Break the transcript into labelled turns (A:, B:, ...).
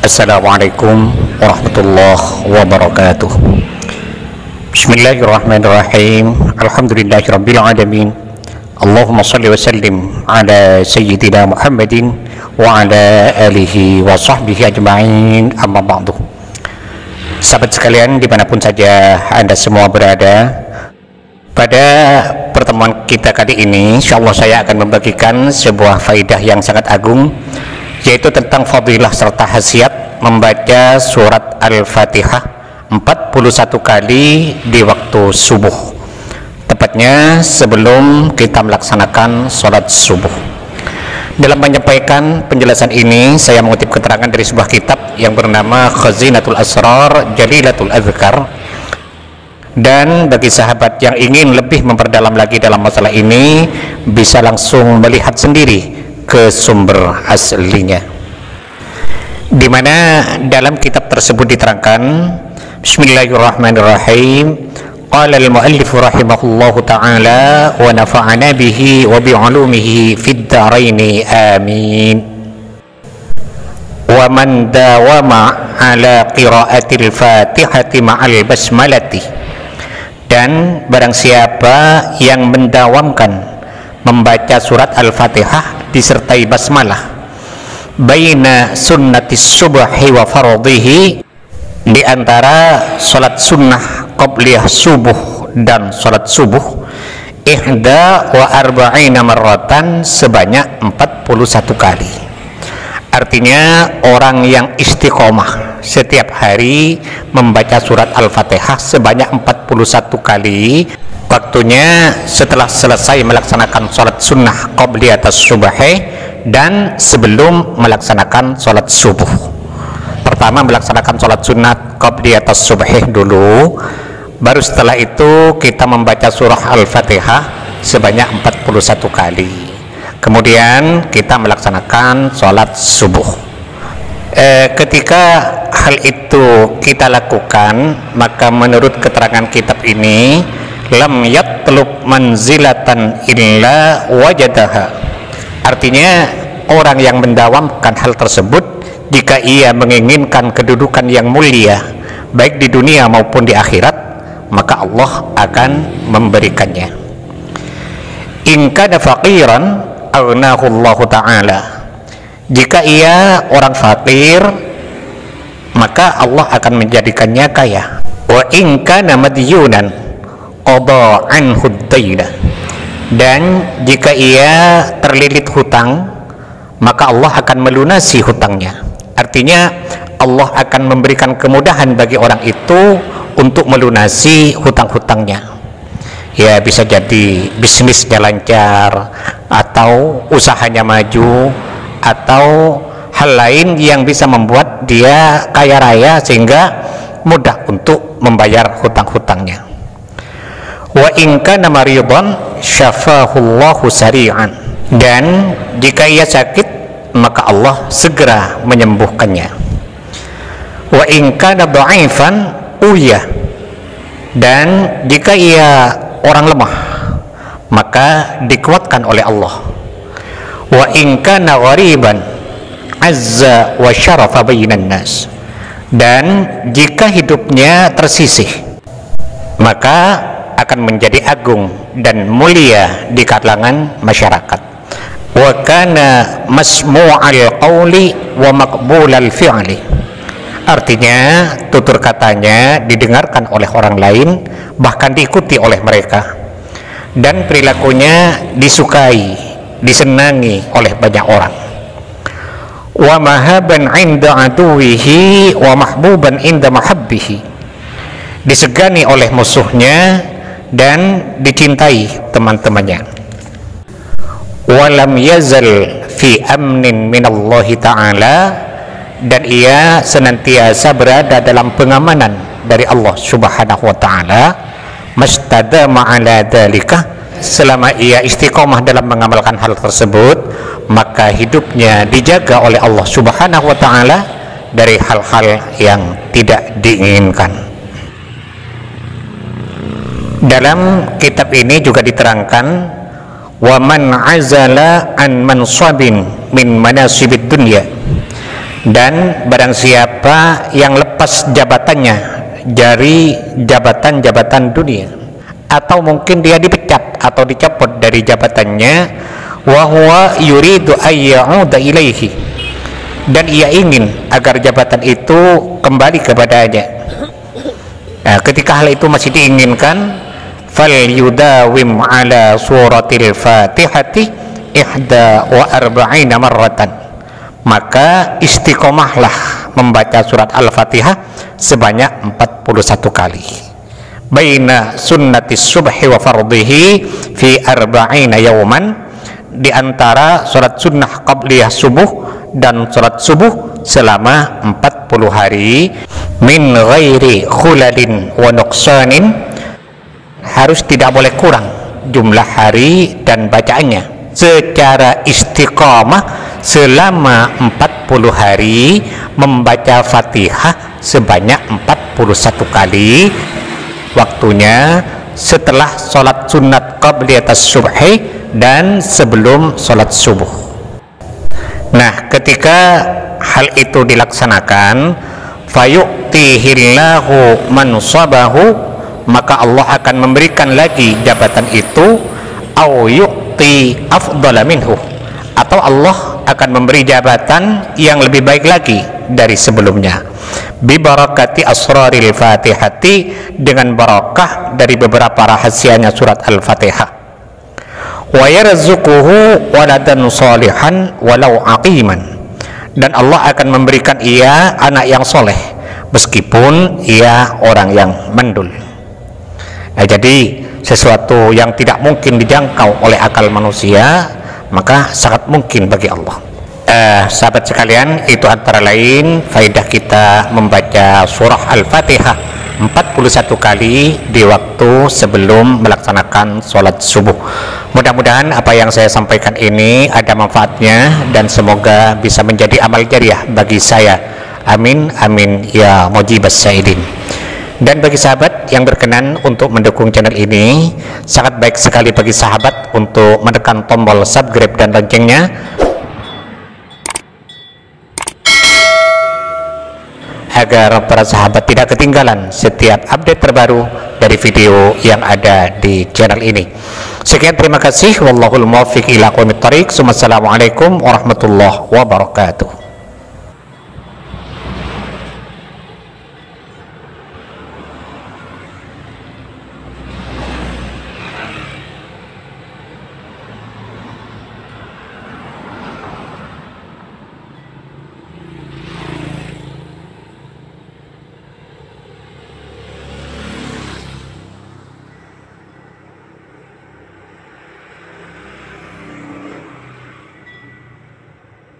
A: Assalamualaikum warahmatullahi wabarakatuh. Bismillahirrahmanirrahim. Alhamdulillahirabbil alamin. Allahumma shalli wa sallim ala sayyidina Muhammadin wa ala alihi wa sahbihi ajma'in. Amma ba'du. Sahabat sekalian dimanapun saja Anda semua berada, pada pertemuan kita kali ini insyaallah saya akan membagikan sebuah faidah yang sangat agung, yaitu tentang fadilah serta khasiat membaca surat Al-Fatihah 41 kali di waktu subuh, tepatnya sebelum kita melaksanakan sholat subuh. Dalam menyampaikan penjelasan ini, saya mengutip keterangan dari sebuah kitab yang bernama Khazinatul Asrar Jalilatul Azkar. Dan bagi sahabat yang ingin lebih memperdalam lagi dalam masalah ini, bisa langsung melihat sendiri ke sumber aslinya, di mana dalam kitab tersebut diterangkan, Bismillahirrahmanirrahim. Qala al-muallif rahimahullahu ta'ala wa nafa'ana bihi wa bi'ulumihi fid dharaini amin. Wa man dawama ala qira'atil fatihati ma'al basmalati, dan barang siapa yang mendawamkan membaca surat Al-Fatihah disertai basmalah baina sunnatis subhi wa fardhihi, di antara salat sunnah qabliyah subuh dan salat subuh, ihda wa arba'ina marratan, sebanyak 41 kali. Artinya orang yang istiqomah setiap hari membaca surat Al-Fatihah sebanyak 41 kali, waktunya setelah selesai melaksanakan sholat sunnah qabliyah as-subhi dan sebelum melaksanakan sholat subuh. Pertama melaksanakan sholat sunat qabliyah as-subhi dulu, baru setelah itu kita membaca surah Al-Fatihah sebanyak 41 kali, kemudian kita melaksanakan sholat subuh. Ketika hal itu kita lakukan, maka menurut keterangan kitab ini, lam yatlub manzilatan illa wajadaha. Artinya orang yang mendawamkan hal tersebut, jika ia menginginkan kedudukan yang mulia baik di dunia maupun di akhirat, maka Allah akan memberikannya. In kana faqiran aghnahu Allah ta'ala, jika ia orang fakir maka Allah akan menjadikannya kaya. Wa in kana madyunan qada anhu ad-daina, dan jika ia terlilit hutang maka Allah akan melunasi hutangnya. Artinya Allah akan memberikan kemudahan bagi orang itu untuk melunasi hutang-hutangnya. Ya, bisa jadi bisnisnya lancar, atau usahanya maju, atau hal lain yang bisa membuat dia kaya raya sehingga mudah untuk membayar hutang-hutangnya. Wa in kana maridan syafahullahu sari'an, dan jika ia sakit maka Allah segera menyembuhkannya. Wa in kana dha'ifan uyah, dan jika ia orang lemah maka dikuatkan oleh Allah. Wa in kana ghariban azza wa syarafa bainan nas, dan jika hidupnya tersisih maka akan menjadi agung dan mulia di kalangan masyarakat. Wa kana masmu'al qawli wa maqbulal fi'li, artinya tutur katanya didengarkan oleh orang lain, bahkan diikuti oleh mereka, dan perilakunya disukai, disenangi oleh banyak orang. Wa mahaban 'inda aduwihi wa mahbuban 'inda mahabbihi, disegani oleh musuhnya dan dicintai teman-temannya. Wa lam yazal fi amnin minallahi ta'ala, dan ia senantiasa berada dalam pengamanan dari Allah Subhanahu wa ta'ala, mastadama ala dzalika, selama ia istiqomah dalam mengamalkan hal tersebut, maka hidupnya dijaga oleh Allah Subhanahu wa ta'ala dari hal-hal yang tidak diinginkan. Dalam kitab ini juga diterangkan, wa man azala an mansabin min manasibid dunya, Dan barang siapa yang lepas jabatannya dari jabatan-jabatan dunia, atau mungkin dia dipecat atau dicopot dari jabatannya, wa huwa yuridu ayyauda ilaihi, dan ia ingin agar jabatan itu kembali kepadanya. Nah, ketika hal itu masih diinginkan, fal yudawim ala suratil fatihati ihda wa arba'ina marratan, maka istiqomahlah membaca surat Al-Fatihah sebanyak 41 kali. Baina sunnatis subhi wa fardhihi fi arba'ina yawman, di antara surat sunnah qabliyah subuh dan surat subuh selama 40 hari, min ghairi khulalin wa nuqsanin, harus tidak boleh kurang jumlah hari dan bacaannya, secara istiqamah selama 40 hari membaca Fatihah sebanyak 41 kali. Waktunya setelah sholat sunat qabliyatas subhi dan sebelum sholat subuh. Nah, ketika hal itu dilaksanakan, fayu'tihillahu mansabahu, maka Allah akan memberikan lagi jabatan itu, au yu'ti afdala minhu, atau Allah akan memberi jabatan yang lebih baik lagi dari sebelumnya, bi barakati asraril fatihati, dengan barakah dari beberapa rahasianya surat Al-Fatihah, wa yarzuquhu waladan salihan walau aqiman, dan Allah akan memberikan ia anak yang soleh meskipun ia orang yang mandul. Nah, jadi sesuatu yang tidak mungkin dijangkau oleh akal manusia, maka sangat mungkin bagi Allah. Sahabat sekalian, itu antara lain faedah kita membaca surah Al-Fatihah 41 kali di waktu sebelum melaksanakan sholat subuh. Mudah-mudahan apa yang saya sampaikan ini ada manfaatnya dan semoga bisa menjadi amal jariah bagi saya. Amin amin ya mujibas sa'idin. Dan bagi sahabat yang berkenan untuk mendukung channel ini, sangat baik sekali bagi sahabat untuk menekan tombol subscribe dan loncengnya, agar para sahabat tidak ketinggalan setiap update terbaru dari video yang ada di channel ini. Sekian, terima kasih. Wallahul muwaffiq ila aqwamit thoriq. Wassalamualaikum warahmatullahi wabarakatuh.